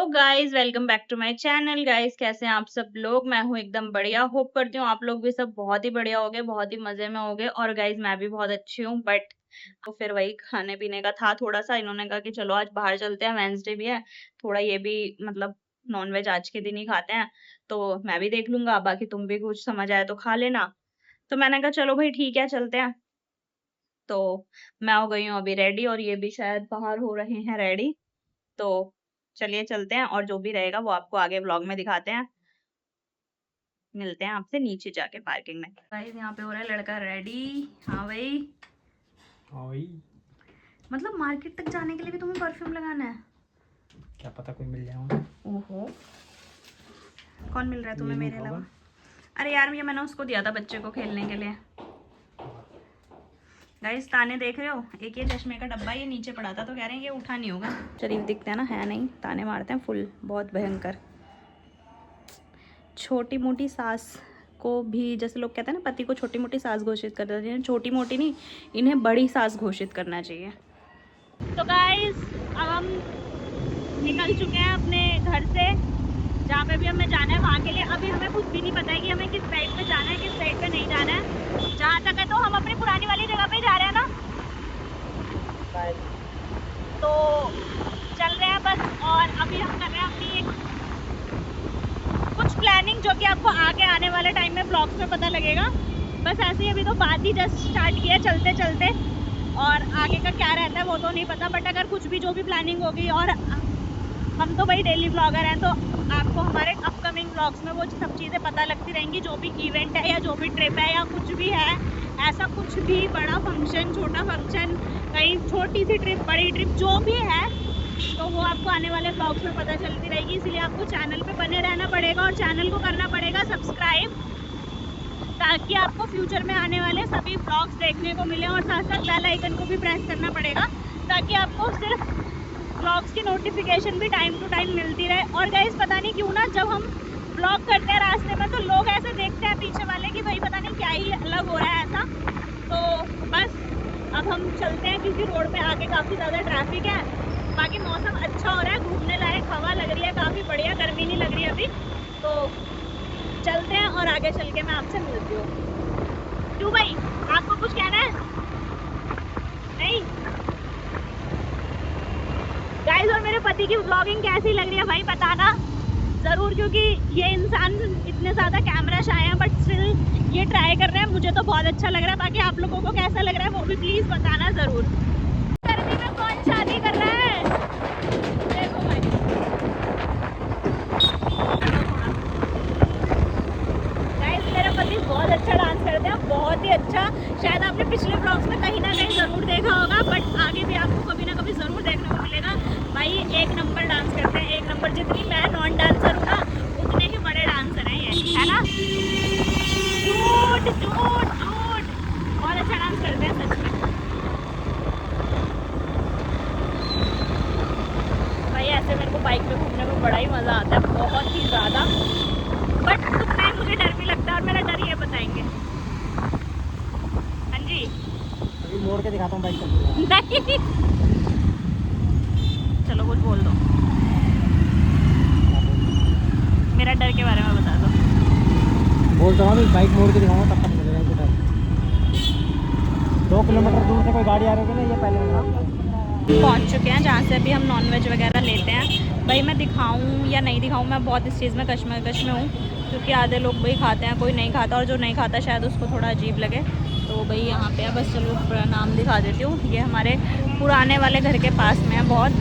Guys, welcome back to my channel. Guys, कैसे हैं आप सब लोग? मैं हूं एकदम बढ़िया। होप करती हूँ आप लोग भी सब बहुत ही बढ़िया होगे, बहुत ही मजे में होगे। और गाइस, मैं भी बहुत अच्छी हूँ। बट तो फिर वही खाने पीने का था थोड़ा सा। इन्होंने कहा कि चलो आज बाहर चलते हैं, वेंसडे भी है, थोड़ा ये भी मतलब नॉनवेज आज के दिन ही खाते हैं। तो मैं भी देख लूंगा, बाकी तुम भी कुछ समझ आए तो खा लेना। तो मैंने कहा चलो भाई ठीक है, चलते हैं। तो मैं हो गई हूँ अभी रेडी, और ये भी शायद बाहर हो रहे हैं रेडी। तो चलिए चलते हैं, और जो भी रहेगा वो आपको आगे व्लॉग में दिखाते हैं। मिलते हैं आपसे नीचे जाके पार्किंग में। गाइस, यहाँ पे हो रहा है लड़का रेडी। हाँ भाई। हाँ भाई। मतलब मार्केट तक जाने के लिए भी तुम्हें परफ्यूम लगाना है? क्या पता कोई मिल जाए। ओहो, कौन मिल रहा है ये तुम्हें नहीं मेरे खाओगा? अलावा? अरे यार, ये मैंने उसको दिया था बच्चे को खेलने के लिए। गाइस, ताने देख रहे हो? एक ये चश्मे का डब्बा ये नीचे पड़ा था, तो कह रहे हैं ये उठा नहीं होगा। शरीफ दिखते हैं ना, है नहीं, ताने मारते हैं फुल, बहुत भयंकर। छोटी मोटी सास को भी, जैसे लोग कहते हैं ना, पति को छोटी मोटी सास घोषित कर देते हैं, छोटी मोटी नहीं, इन्हें बड़ी सास घोषित करना चाहिए। तो गाइस, अब हम निकल चुके हैं अपने घर से, जहाँ पे भी हमें जाना है वहाँ के लिए। अभी हमें कुछ भी नहीं पता है कि हमें किस साइड पे जाना है, किस साइड पे नहीं जाना है। जहाँ तक है तो हम अपनी पुरानी वाली जगह पे जा रहे हैं ना, तो चल रहे हैं बस। और अभी हम कर रहे हैं अपनी एक कुछ प्लानिंग, जो कि आपको आगे आने वाले टाइम में ब्लॉग्स में पता लगेगा। बस ऐसे ही अभी तो बात ही जस्ट स्टार्ट किया चलते चलते, और आगे का क्या रहता है वो तो नहीं पता। बट अगर कुछ भी जो भी प्लानिंग होगी, और हम तो भाई डेली ब्लॉगर हैं, तो आपको हमारे अपकमिंग ब्लॉग्स में वो सब चीज़ें पता लगती रहेंगी। जो भी इवेंट है या जो भी ट्रिप है या कुछ भी है, ऐसा कुछ भी बड़ा फंक्शन, छोटा फंक्शन, कहीं छोटी सी ट्रिप, बड़ी ट्रिप, जो भी है, तो वो आपको आने वाले ब्लॉग्स में पता चलती रहेगी। इसलिए आपको चैनल पे बने रहना पड़ेगा, और चैनल को करना पड़ेगा सब्सक्राइब, ताकि आपको फ्यूचर में आने वाले सभी ब्लॉग्स देखने को मिले। और साथ साथ बेल आइकन को भी प्रेस करना पड़ेगा, ताकि आपको सिर्फ ब्लॉग्स की नोटिफिकेशन भी टाइम टू टाइम मिलती रहे। और गाइस, पता नहीं क्यों ना, जब हम ब्लॉग करते हैं रास्ते में, तो लोग ऐसे देखते हैं पीछे वाले कि भाई पता नहीं क्या ही अलग हो रहा है ऐसा। तो बस अब हम चलते हैं, क्योंकि रोड पे आगे काफ़ी ज़्यादा ट्रैफिक है। बाकी मौसम अच्छा हो रहा है, घूमने लायक हवा लग रही है काफ़ी बढ़िया, गर्मी नहीं लग रही अभी। तो चलते हैं, और आगे चल के मैं आपसे मिलती हूँ। क्यों भाई, आपको कुछ कहना है? नहीं गाइस, और मेरे पति की व्लॉगिंग कैसी लग रही है भाई बताना ज़रूर, क्योंकि ये इंसान इतने ज़्यादा कैमरा शाय हैं, बट स्टिल ये ट्राई कर रहे हैं। मुझे तो बहुत अच्छा लग रहा है, बाकी आप लोगों को कैसा लग रहा है वो भी प्लीज़ बताना ज़रूर। गर्मी में कौन शादी कर रहा है? देखो भाई, गाइस, मेरे पति बहुत अच्छा डांस करते हैं, बहुत ही अच्छा। शायद आपने पिछले ब्लॉग्स में कहीं ना कहीं ज़रूर देखा होगा, बट आगे भी आपको कभी ना कभी ज़रूर देखने को मिलेगा। भाई एक नंबर डांस करते हैं, एक नंबर। जितनी मैं नॉन डांसर हूँ ना, उतने ही बड़े डांसर हैं ये, है ना? झूठ झूठ झूठ, बहुत अच्छा डांस करते हैं सच में। भाई ऐसे मेरे को बाइक पे घूमने में बड़ा ही मज़ा आता है, बहुत ही ज़्यादा। बट उतना ही मुझे डर भी लगता है, और मेरा डर ये बताएंगे। हाँ जी, अभी मोड़ के दिखाता हूँ बाइक चलती नहीं, चलो कुछ बोल दो, मेरा डर के बारे में बता दो। बोलता हूँ बाइक मोड़ के दिखाऊंगा तब पता चलेगा इनको डर। 2 किलोमीटर दूर से कोई गाड़ी आ रही है ना, ये पहले पहुंच चुके हैं जहाँ से अभी हम नॉनवेज वगैरह लेते हैं। भाई मैं दिखाऊं या नहीं दिखाऊं, मैं बहुत इस चीज़ में कश्मकश में हूँ, क्योंकि आधे लोग भाई खाते हैं, कोई नहीं खाता, और जो नहीं खाता शायद उसको थोड़ा अजीब लगे। तो भाई यहाँ पे बस चलो नाम दिखा देती हूँ। ये हमारे पुराने वाले घर के पास में है बहुत,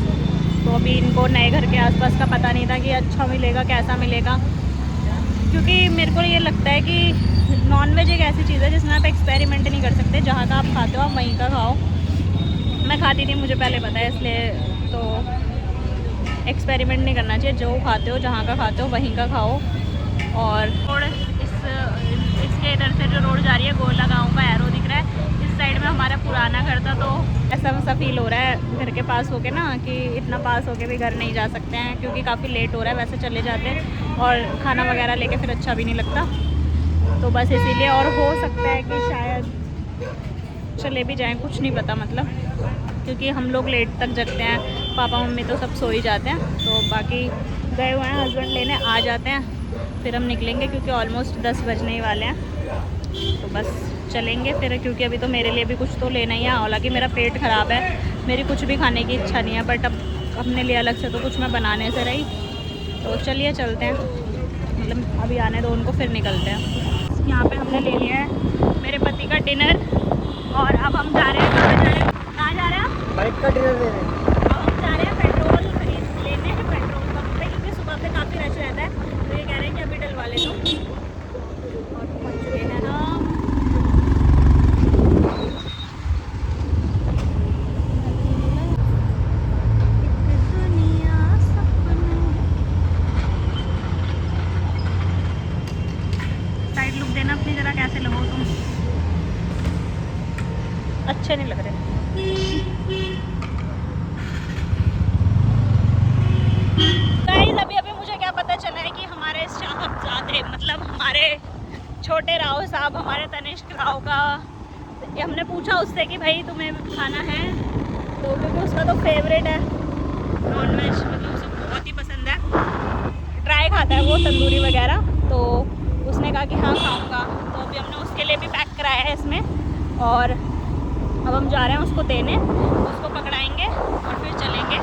तो अभी इनको नए घर के आसपास का पता नहीं था कि अच्छा मिलेगा कैसा मिलेगा, क्योंकि मेरे को ये लगता है कि नॉनवेज एक ऐसी चीज़ है जिसमें आप एक्सपेरिमेंट नहीं कर सकते। जहाँ का आप खाते हो आप वहीं का खाओ। मैं खाती थी, मुझे पहले पता है, इसलिए तो एक्सपेरिमेंट नहीं करना चाहिए। जो खाते हो, जहाँ का खाते हो वहीं का खाओ। और रोड इसके इधर से जो रोड जा रही है, गोला गाँव का एरो दिख रहा है। इस साइड में हमारा पुराना घर था, तो ऐसा फील हो रहा है घर के पास होके ना, कि इतना पास होके भी घर नहीं जा सकते हैं, क्योंकि काफ़ी लेट हो रहा है। वैसे चले जाते हैं, और खाना वगैरह लेके फिर अच्छा भी नहीं लगता, तो बस इसीलिए। और हो सकता है कि शायद चले भी जाएं, कुछ नहीं पता मतलब, क्योंकि हम लोग लेट तक जगते हैं। पापा मम्मी तो सब सो ही जाते हैं, तो बाकी गए हुए हैं हस्बैंड लेने, आ जाते हैं फिर हम निकलेंगे क्योंकि ऑलमोस्ट 10 बजने ही वाले हैं। तो बस चलेंगे फिर, क्योंकि अभी तो मेरे लिए भी कुछ तो लेना ही है। हालांकि मेरा पेट ख़राब है, मेरी कुछ भी खाने की इच्छा नहीं है, बट अब अपने लिए अलग से तो कुछ मैं बनाने से रही। तो चलिए चलते हैं, मतलब अभी आने दो उनको, फिर निकलते हैं। यहाँ पे हमने ले लिया है मेरे पति का डिनर और अब हम जा रहे हैं, कहाँ जा रहे हैं? बाइक का डिनर दे रहे हैं। अब हम जा रहे हैं पेट्रोल लेने हैं पेट्रोल पंप पे, क्योंकि सुबह पे काफ़ी रश रहता है, तो ये कह रहे हैं कि अभी डलवा ले लो। और पहुँच चुके हैं हम। साइड लुक देना अपनी जरा, कैसे लगो तुम? अच्छे नहीं लग रहे। गाइस अभी अभी मुझे क्या पता चला है कि हमारे साहबजादे, मतलब हमारे छोटे राव साहब, हमारे तनिष्क राव का, हमने पूछा उससे कि भाई तुम्हें खाना है, तो क्योंकि उसका तो फेवरेट है नॉन वेज, मतलब उसे बहुत ही पसंद है, ट्राई खाता है वो तंदूरी वगैरह, तो उसने कहा कि हाँ खाऊंगा। तो अभी हमने उसके लिए भी पैक कराया है इसमें, और अब हम जा रहे हैं उसको देने, उसको पकड़ाएंगे और फिर चलेंगे।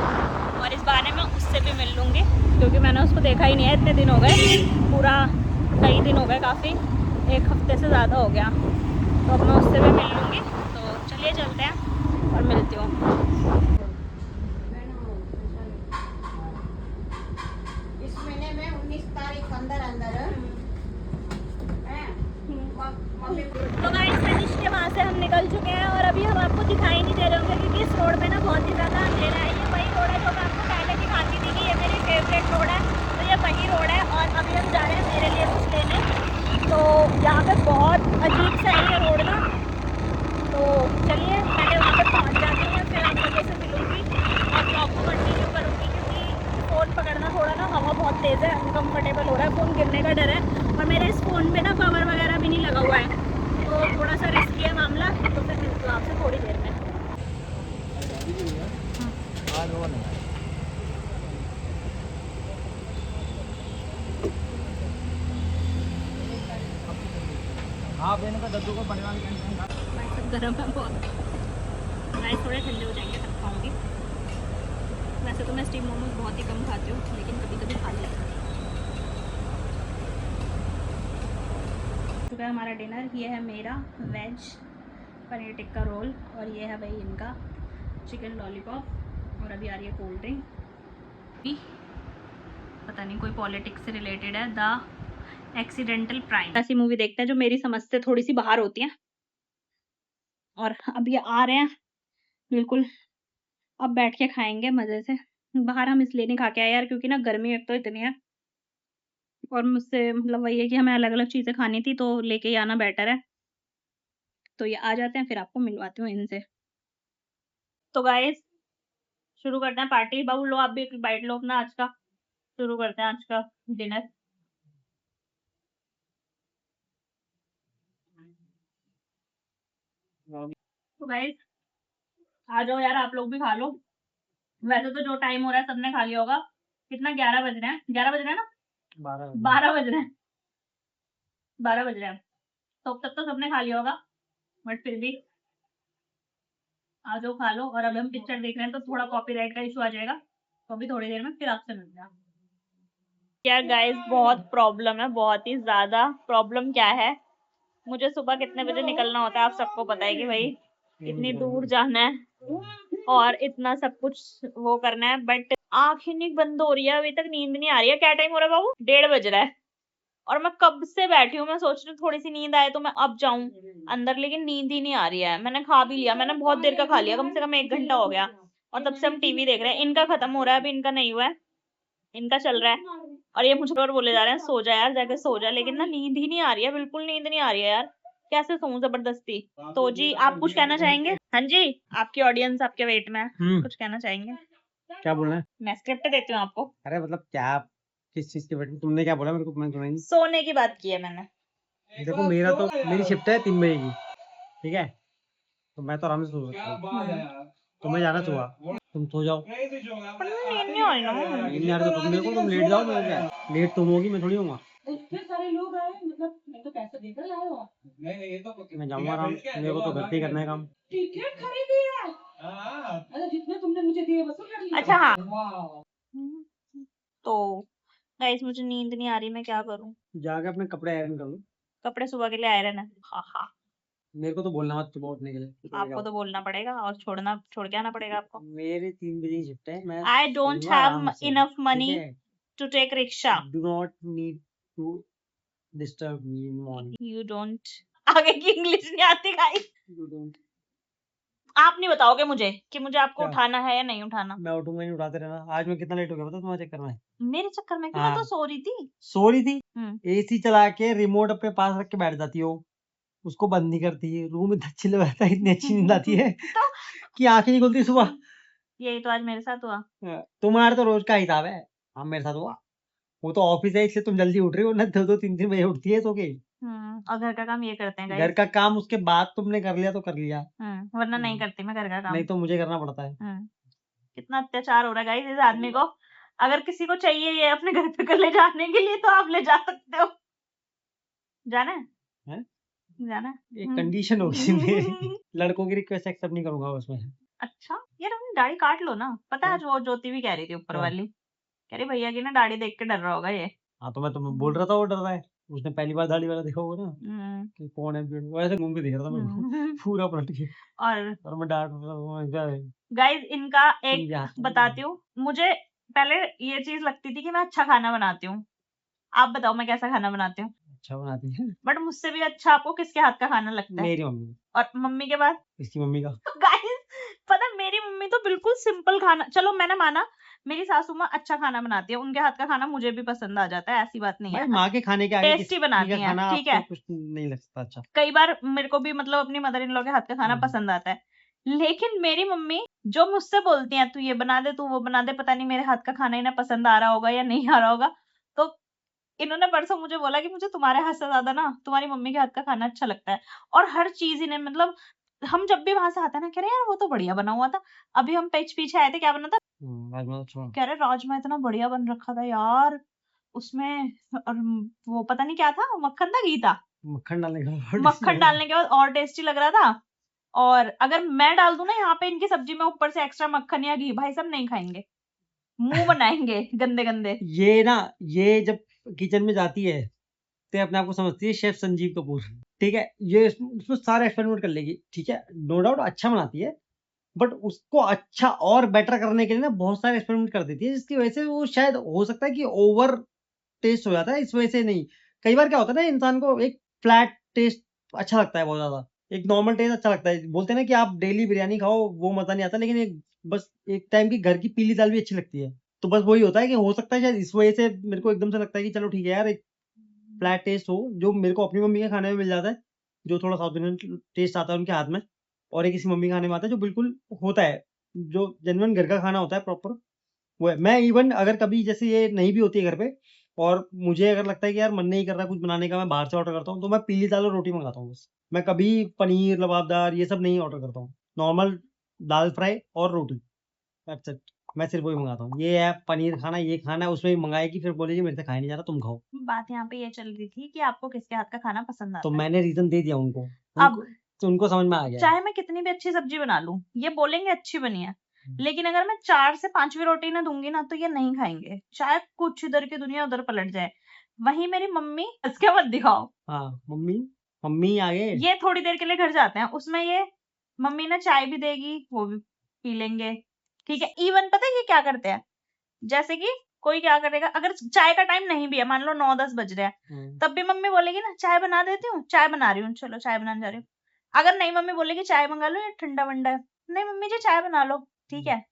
और इस बहाने में उससे भी मिल लूँगी, क्योंकि मैंने उसको देखा ही नहीं है, इतने दिन हो गए, पूरा कई दिन हो गए, काफ़ी 1 हफ्ते से ज़्यादा हो गया, तो अब मैं उससे भी मिल लूँगी। तो चलिए चलते हैं और मिलती हूँ। इस महीने में 19 तारीख अंदर तो गाइस तनिष्क के वहाँ से हम निकल चुके हैं, और अभी हम आपको दिखाई नहीं दे रहे होंगे क्योंकि इस रोड पे ना बहुत ही ज़्यादा अंधेरा है। ये वही रोड है जो मैं आपको पहले दिखाती थी कि ये मेरी फेवरेट रोड है, तो ये वही रोड है। और अभी हम जा रहे हैं मेरे लिए कुछ लेने, तो यहाँ पे बहुत अजीब सा है ये रोड ना, तो चलिए पहले वहाँ पर पहुँच जाती हूँ, फिर आप लोगों से मिलूँगी और ब्लॉग को कंटिन्यू करूँगी, क्योंकि फ़ोन पकड़ना थोड़ा ना, हवा बहुत तेज़ है, अनकम्फर्टेबल हो रहा है, फ़ोन गिरने का डर है, और मेरे इस फ़ोन पे ना कवर वगैरह भी नहीं लगा हुआ है, तो थोड़ा सा रिस्की है मामला। तो फिर मिलती हूँ आपसे थोड़ी देर में। हाँ बेन का दद्दू को बने वाली सब गर्म है बहुत, राइस थोड़े ठंडे हो जाएंगे तब खाऊंगी। वैसे तो मैं स्टीम मोमोज बहुत ही कम खाती हूँ, लेकिन कभी कभी खा लेती हूँ। चुका है हमारा डिनर, ये है मेरा वेज पनीर टिक्का रोल, और ये है भाई इनका चिकन लॉलीपॉप, और अभी आ रही है कोल्ड ड्रिंक। पता नहीं कोई पॉलिटिक्स से रिलेटेड है, द एक्सीडेंटल प्राइम, ऐसी मूवी देखते हैं जो मेरी समझ से थोड़ी सी बाहर होती है। और अब ये आ रहे हैं बिल्कुल, अब बैठ के खाएंगे मजे से। बाहर हम इसलिए नहीं खा के आए यार, क्योंकि ना गर्मी एक तो इतनी है, और मुझसे मतलब वही है कि हमें अलग अलग चीजें खानी थी, तो लेके ही आना बेटर है। तो ये आ जाते हैं, फिर आपको मिलवाती हूँ इनसे। तो गाइस शुरू करते हैं पार्टी। बाबू लो, आप भी एक बाइट लो अपना आज का, शुरू करते हैं आज का डिनर। तो गाइस आ जाओ यार, आप लोग भी खा लो। वैसे तो जो टाइम हो रहा है सबने खा लिया होगा, कितना 11 बज रहे हैं, 11 बज रहे हैं ना, 12 बज रहे हैं, 12 बज रहे हैं, तो अब तक तो सबने खा लिया होगा, बट फिर भी आ जाओ खा लो। और अब हम पिक्चर देख रहे हैं, तो थोड़ा कॉपीराइट का इशू आ जाएगा, तो अभी थोड़ी देर में फिर आपसे मिलते हैं। यार गाइस बहुत प्रॉब्लम है, बहुत ही ज्यादा प्रॉब्लम। क्या है, मुझे सुबह कितने बजे निकलना होता है आप सबको पता है कि भाई इतनी दूर जाना है और इतना सब कुछ वो करना है, बट आँख ही नहीं बंद हो रही है, अभी तक नींद नहीं आ रही है। क्या टाइम हो रहा है बाबू? 1:30 बज रहा है, और मैं कब से बैठी हूँ, मैं सोच रही हूँ थोड़ी सी नींद आए तो मैं अब जाऊं अंदर, लेकिन नींद ही नहीं आ रही है। मैंने खा भी लिया, मैंने बहुत देर का खा लिया, कम से कम 1 घंटा हो गया, और तब से हम टीवी देख रहे हैं। इनका खत्म हो रहा है, अभी इनका नहीं हुआ है, इनका चल रहा है, और ये मुझे और बोले जा रहे हैं सो जा यार, जाके सो जा, लेकिन ना नींद ही नहीं आ रही है, बिल्कुल नींद नहीं आ रही है यार, कैसे सोऊं जबरदस्ती। तो जी आप कुछ कहना चाहेंगे? हाँ जी, आपकी ऑडियंस आपके वेट में है, कुछ कहना चाहेंगे? क्या बोलना है? मैं स्क्रिप्ट देती हूँ आपको। अरे मतलब क्या, किस चीज के बारे में तुमने क्या बोला मेरे को, मैंने सुना ही सोने की बात की है मैंने। नहीं। देखो मेरा तो, मेरी शिफ्ट है 3 बजे की, ठीक है, तो मैं तो आराम से सो सकता हूँ, तो मैं जाना सुबह, तुम सो जाओ। पर मैं नींद नहीं आ रही ना। नींद नहीं आ रही तो तुम मेरे को, तुम लेट जाओ, मैं क्या लेट तुम होगी, मैं थोड़ी होऊंगा। इतने सारे लोग आए, मतलब मैं तो पैसे देकर लाया हूँ। मैं जाऊंगा आराम, मेरे को तो घर पे ही करना है काम। टिकट खरीदी है? अच्छा, जितने तुमने मुझे दिए वसूल कर लिए? अच्छा हाँ। वाह। तो गाइस मुझे नींद नहीं आ रही, मैं क्या करूं? जाके अपने कपड़े आयरन कर लो। कपड़े सुबह के लिए आयरन है? हाँ हाँ। मेरे को तो बोलना मत सुबह उठने के लिए। आपको तो बोलना पड़ेगा और छोड़ के आना पड़ेगा आपको। मेरे 3 बजे की शिफ्ट है, मैं आई डोंट सोऊंगा हैव आराम से, इनफ ठीक मनी है? To take rickshaw. Do not need to disturb me in morning. You don't. आगे की इंग्लिश नहीं आती गाइस। You don't. आप नहीं बताओगे मुझे कि मुझे आपको क्या? उठाना है या नहीं उठाना। मैं उठूंगा नहीं, उठाते रहना। आज मैं कितना लेट हो गया पता तुम्हारे चक्कर में? मेरे चक्कर में क्यों? मैं तो हाँ। सो रही थी। सो रही थी, हम्म। एसी चला के रिमोट अपने पास रख के बैठ जाती हो, उसको बंद नहीं करती। रूम इतना चिल्ला रहता है, इतनी अच्छी नींद आती है तो कि आंखें नहीं खुलती सुबह। यही तो आज मेरे साथ हुआ। तुम्हारा तो रोज का हिसाब है, हम मेरे साथ हुआ। वो तो ऑफिस है इसलिए तुम जल्दी उठ रही हो, ना 2-2 3-3 बजे उठती है तो के। और घर का काम ये करते हैं घर गाइस। का काम उसके बाद तुमने कर लिया तो कर लिया, वरना नहीं करती मैं घर का काम। नहीं तो मुझे करना पड़ता है। कितना अत्याचार हो रहा है गाइस इस आदमी को। अगर किसी को चाहिए ये अपने घर पे कर ले जाने के लिए तो आप ले जा सकते हो। जाना है? हैं? जाना है? एक कंडीशन होगी मेरी, लड़कों की रिक्वेस्ट एक्सेप्ट नहीं करूंगा उसमें। अच्छा यार अपनी दाढ़ी काट लो ना। पता है आज वो ज्योति भी कह रही थी ऊपर हाँ। वाली, कह रही भैया की ना दाढ़ी देख के डर रहा होगा ये। हाँ तो मैं तुम्हें बोल रहा था वो डर रहा है, उसने पहली बार दाढ़ी वाला देखा होगा ना हम्म, कि कौन है, वो ऐसे घूम के देख रहा था मेरे को पूरा पलट के, और और मैं डांट रहा था, गाइस इनका एक समझा। बताती हूँ। मुझे पहले ये चीज लगती थी कि मैं अच्छा खाना बनाती हूँ। आप बताओ मैं कैसा खाना बनाती हूँ? अच्छा बनाती है बट मुझसे भी अच्छा आपको किसके हाथ का खाना लगता है? मेरी मम्मी। और मम्मी के बाद? इसकी मम्मी का। गाइस पता है, मेरी मम्मी तो बिल्कुल सिंपल खाना, चलो मैंने माना मेरी सासू माँ अच्छा खाना बनाती है, उनके हाथ का खाना मुझे भी पसंद आ जाता है, ऐसी बात नहीं भाई है। माँ के खाने के आगे टेस्टी किसी बनाती का हैं, खाना ठीक आपको है। कुछ नहीं लगता अच्छा। कई बार मेरे को भी मतलब अपनी मदर इन लॉ के हाथ का खाना पसंद आता है, लेकिन मेरी मम्मी जो मुझसे बोलती हैं तू ये बना दे तू वो बना दे, पता नहीं मेरे हाथ का खाना इन्हें पसंद आ रहा होगा या नहीं आ रहा होगा। तो इन्होंने परसों मुझे बोला कि मुझे तुम्हारे हाथ से ज्यादा ना तुम्हारी मम्मी के हाथ का खाना अच्छा लगता है। और हर चीज इन्हें मतलब हम जब भी वहां से आते हैं ना कह रहे यार वो तो बढ़िया बना हुआ था। अभी हम पीछे आए थे, क्या बना था? राजमा अच्छा। कह रहे राजमा इतना बढ़िया बन रखा था यार उसमें, और वो पता नहीं क्या था, मक्खन था घी था? मक्खन डालने का मक्खन डालने के बाद और टेस्टी लग रहा था। और अगर मैं डाल दूं ना यहाँ पे इनकी सब्जी में ऊपर से एक्स्ट्रा मक्खन या घी, भाई सब नहीं खाएंगे, मुंह बनाएंगे गंदे गंदे। ये ना, ये जब किचन में जाती है तो अपने आप को समझती है शेफ संजीव कपूर, ठीक है? ये उसमें सारे एक्सपेरिमेंट कर लेगी, ठीक है, नो डाउट अच्छा बनाती है, बट उसको अच्छा और बेटर करने के लिए ना बहुत सारे एक्सपेरिमेंट कर देती है, जिसकी वजह से वो शायद हो सकता है कि ओवर टेस्ट हो जाता है। इस वजह से नहीं, कई बार क्या होता है ना, इंसान को एक फ्लैट टेस्ट अच्छा लगता है बहुत ज्यादा, एक नॉर्मल टेस्ट अच्छा लगता है। बोलते हैं ना कि आप डेली बिरयानी खाओ वो मजा नहीं आता, लेकिन एक बस एक टाइम की घर की पीली दाल भी अच्छी लगती है। तो बस वही होता है कि हो सकता है शायद इस वजह से मेरे को एकदम से लगता है कि चलो ठीक है यार, एक फ्लैट टेस्ट हो जो मेरे को अपनी मम्मी के खाने में मिल जाता है, जो थोड़ा साउथ इंडियन टेस्ट आता है उनके हाथ में, और एक किसी मम्मी के खाने में आता है जो बिल्कुल होता है, जो जेन्युइन घर का खाना होता है प्रॉपर, वो है। मैं इवन अगर कभी जैसे ये नहीं भी होती है घर पे और मुझे अगर लगता है कि यार मन नहीं कर रहा कुछ बनाने का, मैं बाहर से ऑर्डर करता हूँ, तो मैं पीली दाल और रोटी मंगाता हूँ बस। मैं कभी पनीर लबाबदार ये सब नहीं ऑर्डर करता हूँ, नॉर्मल दाल फ्राई और रोटी, दैट्स इट। मैं सिर्फ वही मंगाता हूँ। ये है पनीर खाना, ये खाना है, उसमें भी मंगाएगी फिर बोलेगी मेरे से खाया नहीं जा रहा, तुम खाओ। बात यहाँ पे ये चल रही थी कि आपको किसके हाथ का खाना पसंद आता तो है। मैंने रीजन दे दिया उनको, अब तो उनको समझ में आ गया है। चाहे मैं कितनी भी अच्छी सब्जी बना लूं, ये बोलेंगे अच्छी बनी है, लेकिन अगर मैं 4 से 5वीं रोटी ना दूंगी ना तो ये नहीं खाएंगे, चाहे कुछ इधर की दुनिया उधर पलट जाए। वहीं मेरी मम्मी, इसके मत दिखाओ, हाँ मम्मी, मम्मी आगे ये थोड़ी देर के लिए घर जाते हैं, उसमें ये मम्मी ना चाय भी देगी वो भी पी लेंगे, ठीक है। इवन पता है ये क्या करते हैं, जैसे कि कोई क्या करेगा, अगर चाय का टाइम नहीं भी है, मान लो 9-10 बज रहे हैं, तब भी मम्मी बोलेगी ना चाय बना देती हूँ, चाय बना रही हूँ, चलो चाय बनाने जा रही हूँ। अगर नहीं मम्मी बोलेगी चाय मंगा लो या ठंडा वंडा है, नहीं मम्मी जी चाय बना लो, ठीक है।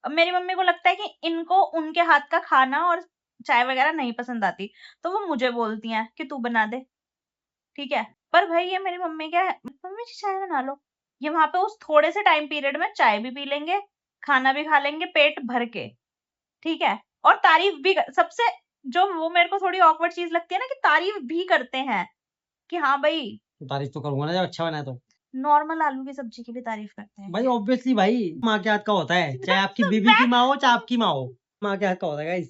अब मेरी मम्मी को लगता है कि इनको उनके हाथ का खाना और चाय वगैरह नहीं पसंद आती, तो वो मुझे बोलती हैं कि तू बना दे, ठीक है। पर भाई ये मेरी मम्मी क्या है, मम्मी जी चाय बना लो, ये वहां पे उस थोड़े से टाइम पीरियड में चाय भी पी लेंगे, खाना भी खा लेंगे पेट भर के, ठीक है। और तारीफ भी सबसे जो वो मेरे को थोड़ी ऑकवर्ड चीज लगती है ना, कि तारीफ भी करते हैं कि हाँ भाई तारीफ तो करूंगा ना जब अच्छा बना है तो। नॉर्मल आलू की सब्जी की भी तारीफ करते हैं। भाई ऑब्वियसली भाई माँ के हाथ का होता है, चाहे आपकी बीवी की माँ हो चाहे आपकी माँ हो, माँ के हाथ का होता है गाइस,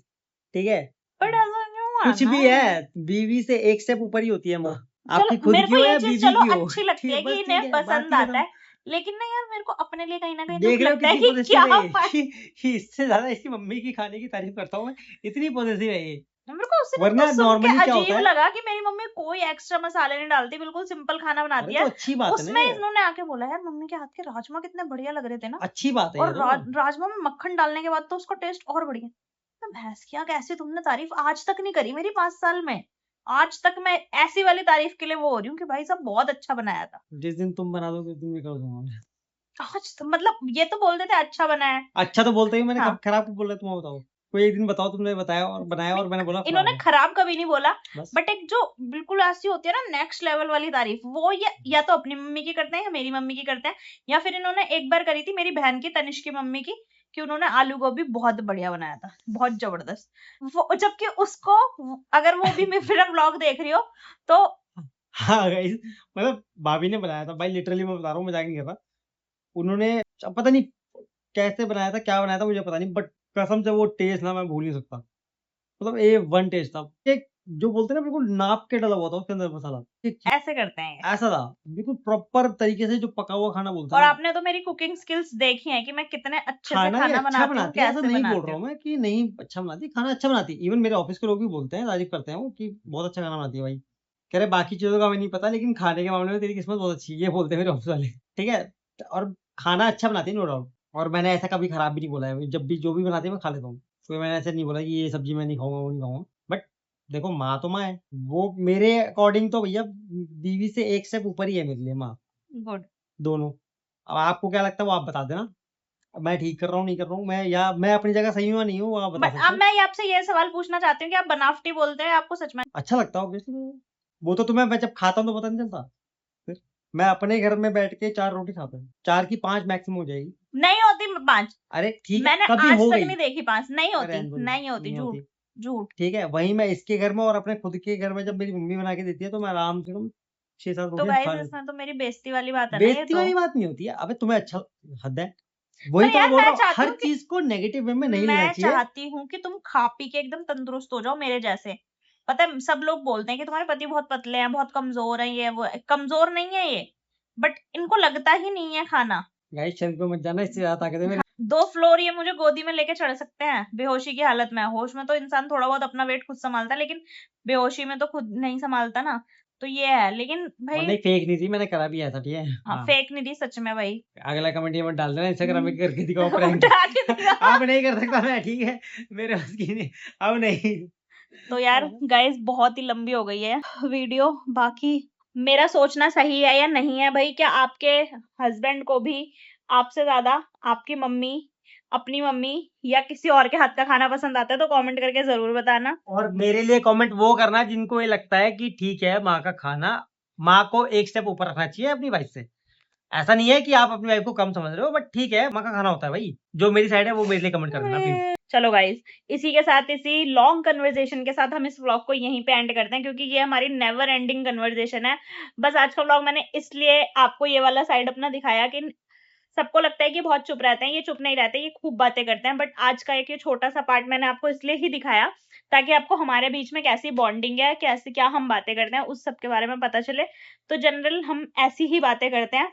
ठीक है। बट ऐसा क्यों कुछ है भी ना? है, बीवी से एक स्टेप ऊपर ही होती है माँ, चलो आपकी खुद मेरे की को हो ये या चीज बीवी चलो की हो, अच्छी लगती ठीक है है, कि बस इन्हें ठीक है, बात पसंद ही आता खत्म। है, लेकिन ना यार मेरे को अपने लिए कहीं ना कहीं देख दुख रहे हो लगता है कितनी कि पॉजिटिव क्या है फर्क। ये इससे ज्यादा इसकी मम्मी की खाने की तारीफ करता हूँ मैं, इतनी पॉजिटिव है ये। मेरे को उस दिन वरना इतना सुन के नॉर्मली क्या होता अजीब है, लगा कि मेरी मम्मी कोई एक्स्ट्रा मसाले नहीं डालती, बिल्कुल सिंपल खाना अरे बनाती तो है। अच्छी बात है ना उसमें ये, इन्होंने आके बोला यार मम्मी के हाथ के राजमा कितने बढ़िया लग रहे थे ना, अच्छी बात है ये और तो। राजमा में मक्खन डालने के बाद तो उसका टेस्ट और बढ़िया। तो भैंस की आंख, ऐसी तुमने तारीफ आज तक नहीं करी मेरी 5 साल में। आज तक मैं ऐसी वाली तारीफ के लिए वो हो रही हूँ कि भाई साहब बहुत अच्छा बनाया था। जिस दिन तुम बना दोगे उस दिन मैं कर दूंगा मैं। आज तो मतलब ये तो बोलते थे अच्छा बना है। अच्छा तो बोलते ही, मैंने हाँ। कब खराब बोल रहा तुम बताओ, कोई एक दिन बताओ तुमने बताया और बनाया और मैंने बोला खराब इन्होंने है, खराब कभी नहीं बोला, बस। बट एक जो बिल्कुल ऐसी होती है ना नेक्स्ट लेवल वाली तारीफ, वो या तो अपनी मम्मी की करते हैं या मेरी मम्मी की करते हैं, या फिर इन्होंने एक बार करी थी मेरी बहन की, तनिष्क की मम्मी की, कि उन्होंने आलू गोभी बहुत बढ़िया बनाया था, बहुत जबरदस्त। वो जबकि उसको, अगर वो भी मेरा व्लॉग देख रही हो तो हाँ गाइस, मतलब भाभी ने बनाया था भाई, लिटरली मैं बता रहा हूँ, मजाक नहीं कर रहा। उन्होंने पता नहीं कैसे बनाया था, क्या बनाया था मुझे पता नहीं, बट कसम से वो टेस्ट ना मैं भूल नहीं सकता, मतलब A1 टेस्ट था। एक जो बोलते हैं ना बिल्कुल नाप के डाला हुआ था उसके अंदर मसाला, एक ऐसे करते हैं ये। ऐसा था, बिल्कुल प्रॉपर तरीके से जो पका हुआ खाना बोलता और है ना। आपने तो मेरी कुकिंग स्किल्स देखी हैं कि मैं कितने अच्छे से खाना ये खाना अच्छा बनाती हूँ, बनाती है, ऐसा कैसे नहीं बोल बनाती रहा हूँ। हूँ मैं कि नहीं अच्छा बनाती, खाना अच्छा बनाती है। इवन मेरे ऑफिस के लोग भी बोलते हैं, तारीफ करते हैं वो कि बहुत अच्छा खाना बनाती है भाई। कह रहे बाकी चीजों का हमें नहीं पता, लेकिन खाने के मामले में तेरी किस्मत बहुत अच्छी है, ये बोलते हैं मेरे ऑफिस वाले, ठीक है। और खाना अच्छा बनाती है नो डाउट, और मैंने ऐसा कभी खराब भी नहीं बोला है, जब भी जो भी बनाती है मैं खा लेता हूँ, कोई मैंने ऐसे नहीं बोला कि ये सब्जी मैं नहीं खाऊंगा वो नहीं खाऊंगा। बट देखो माँ तो माँ है, वो मेरे अकॉर्डिंग तो भैया बीवी से एक स्टेप ऊपर ही है मेरे लिए माँ, गुड। दोनों। अब आपको क्या लगता है वो आप बता देना, मैं ठीक कर रहा हूँ नहीं कर रहा हूँ, मैं या मैं अपनी जगह सही हूँ या नहीं हूँ, वो आप बता बट सकते अब हो। मैं आपसे ये सवाल पूछना चाहती हूँ कि आप बनावटी बोलते हैं, आपको सच में अच्छा लगता है ऑब्वियसली, वो तो तुम्हें मैं जब खाता हूँ तो पता नहीं चलता। फिर मैं अपने घर में बैठ के 4 रोटी खाता हूँ, 4 की 5 मैक्सिमम हो जाएगी। नहीं होती 5? अरे ठीक है, मैंने कभी आज हो तक गई, नहीं देखी 5, नहीं अरे होती, रहने दो, नहीं होती, नहीं झूठ, होती, झूठ। ठीक है। वहीं मैं इसके घर में और अपने खुद के घर में जब मेरी मम्मी बना के देती है तो मैं आराम से 6-7 तो रोटियां गाइस खा लेता इसमें तो मेरी बेइज्जती वाली बात है हूँ। ना ये बेइज्जती तो। वाली बात नहीं होती है, अबे तुम्हें अच्छा, हद है, पर वही तो मैं यार बोल मैं रहा हूँ, चाहती हर हूँ कि चीज को नेगेटिव वे में नहीं लेना मैं चाहिए। चाहती हूँ कि तुम खा पी के एकदम तंदुरुस्त हो जाओ मेरे जैसे। पता है सब लोग बोलते हैं कि तुम्हारे पति बहुत पतले हैं, बहुत कमजोर हैं, ये वो। कमजोर नहीं है ये, बट इनको लगता ही नहीं है खाना। गाइस शरीर पे मत जाना, इससे ज्यादा ताकत है मेरे। 2 फ्लोर ये मुझे गोदी में लेके चढ़ सकते हैं बेहोशी की हालत में। होश में तो इंसान थोड़ा बहुत अपना वेट खुद संभालता है, लेकिन बेहोशी में तो खुद नहीं संभालता ना, तो ये है। लेकिन और भाई नहीं फेक नहीं थी, मैंने करा भी ऐसा, ठीक है। हाँ, हाँ, फेक नहीं थी सच में भाई। अगला कमेंट ये मत डाल देना इंस्टाग्राम में करके दिखाओ प्रैंक। उठा के दिखा। अब नहीं कर सकता मैं, ठीक है, मेरे बस की नहीं, अब नहीं। तो यार गाइस बहुत ही लंबी हो गई है वीडियो। बाकी मेरा सोचना सही है या नहीं है भाई, क्या आपके हस्बैंड को भी आपसे ज्यादा आपकी मम्मी, अपनी मम्मी या किसी और के हाथ का खाना पसंद आता है? तो कमेंट करके जरूर बताना। और मेरे लिए कमेंट वो करना जिनको ये लगता है कि ठीक है माँ का खाना, माँ को एक स्टेप ऊपर रखना चाहिए अपनी वाइफ से। ऐसा नहीं है कि आप अपनी वाइफ को कम समझ रहे हो, बट ठीक है माँ का खाना होता है भाई, जो मेरी साइड है वो मेरे लिए कमेंट कर देना प्लीज। चलो गाइस, इसी के साथ, इसी लॉन्ग कन्वर्सेशन के साथ हम इस व्लॉग को यहीं पे एंड करते हैं, क्योंकि ये हमारी नेवर एंडिंग कन्वर्सेशन है। बस आज का व्लॉग मैंने इसलिए आपको ये वाला साइड अपना दिखाया कि सबको लगता है कि बहुत चुप रहते हैं, ये चुप नहीं रहते, ये खूब बातें करते हैं। बट आज का एक ये छोटा सा पार्ट मैंने आपको इसलिए ही दिखाया ताकि आपको हमारे बीच में कैसी बॉन्डिंग है, कैसे क्या हम बातें करते हैं, उस सब के बारे में पता चले। तो जनरल हम ऐसी ही बातें करते हैं,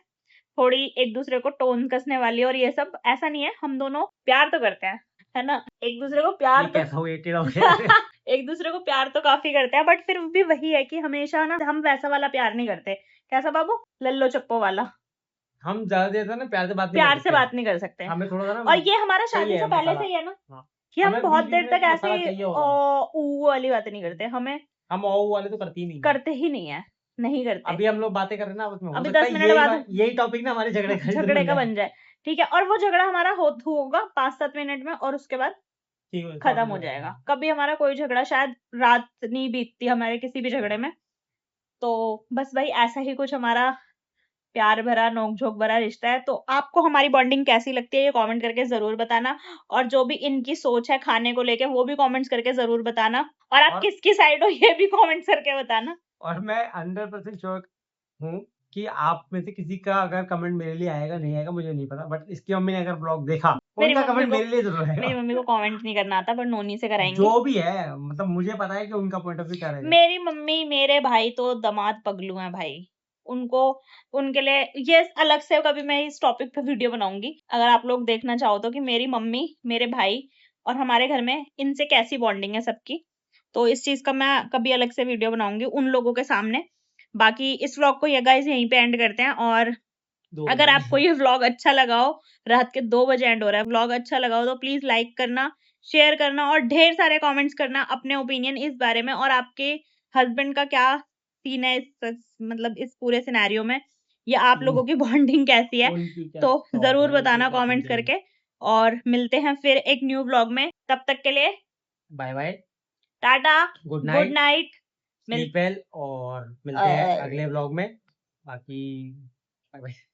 थोड़ी एक दूसरे को टोन कसने वाली, और ये सब ऐसा नहीं है। हम दोनों प्यार तो करते हैं, है ना, एक दूसरे को प्यार ये तो कैसा हुआ, ये टेढ़ा हो गया। एक दूसरे को प्यार तो काफी करते हैं, बट फिर भी वही है कि हमेशा ना हम वैसा वाला प्यार नहीं करते। कैसा बाबू, लल्लो चप्पो वाला हम ज्यादा देर तक ना प्यार से बात नहीं प्यार कर से सकते, बात नहीं कर सकते। हमें थोड़ा सा ना और ये हमारा शादी चाहिए से पहले मसाला। से ही है ना, हाँ, कि हम हमें बहुत बीच देर बीच तक में ऐसे मसाला चाहिए होगा। ऊ वाली बातें नहीं करते, हमें हम ओ वाले तो करती ही नहीं है। करते ही नहीं है, नहीं करते। अभी हम लोग बातें कर रहे हैं ना आपस में, हो अभी सकता 10 है मिनट बाद यही टॉपिक ना हमारे झगड़े का रीजन झगड़े बन का जाए। बन जाए, ठीक है। और वो झगड़ा हमारा होगा 5-7 मिनट में, और उसके बाद ठीक है, खत्म हो जाएगा। कभी हमारा कोई झगड़ा, शायद रात नहीं बीतती हमारे किसी भी झगड़े में। तो बस भाई ऐसा ही कुछ हमारा प्यार भरा, नोक-झोंक भरा रिश्ता है। तो आपको हमारी बॉन्डिंग कैसी लगती है ये कमेंट करके ज़रूर बताना, और जो भी इनकी सोच है खाने को लेके वो भी कमेंट्स करके ज़रूर बताना, और आप और किसकी साइड हो ये भी कमेंट्स करके बताना। और मैं 100% श्योर हूँ कि आप में से किसी का अगर कमेंट मेरे लिए आएगा नहीं आएगा मुझे नहीं पता, बट इसकी मम्मी ने अगर ब्लॉग देखा मेरी उनका मम्मी कमेंट को मेरे लिए जरूर मेरी आएगा। मम्मी को कमेंट नहीं करना आता, पर नोनी से कराएंगे। जो भी है मतलब मुझे पता है कि उनका पॉइंट ऑफ व्यू क्या रहेगा। मेरी मम्मी मेरे भाई तो दामाद पगलू हैं भाई। उनको उनके लिए ये अलग से कभी मैं इस टॉपिक पे वीडियो बनाऊंगी, अगर आप लोग देखना चाहो तो, कि मेरी मम्मी, मेरे भाई और हमारे घर में इनसे कैसी बॉन्डिंग है सबकी। तो इस चीज का मैं कभी अलग से वीडियो बनाऊंगी उन लोगों के सामने। बाकी इस व्लॉग को ये गाइस यहीं पे एंड करते हैं। और 2 अगर बजे। आपको ये व्लॉग अच्छा लगा हो, रात के 2 बजे एंड हो रहा है, व्लॉग अच्छा लगा हो तो प्लीज लाइक करना, शेयर करना और ढेर सारे कमेंट्स करना अपने ओपिनियन इस बारे में, और आपके हस्बैंड का क्या सीन है मतलब इस पूरे सिनेरियो में, या आप लोगों की बॉन्डिंग कैसी है, उनकी क्या तो thought जरूर है, उनकी बताना क्या कमेंट्स thinking है। करके। और मिलते हैं फिर एक न्यू व्लॉग में, तब तक के लिए bye bye, tata, good good night, night. Sleep well, और मिलते हैं अगले व्लॉग में। बाकी बाय बाय।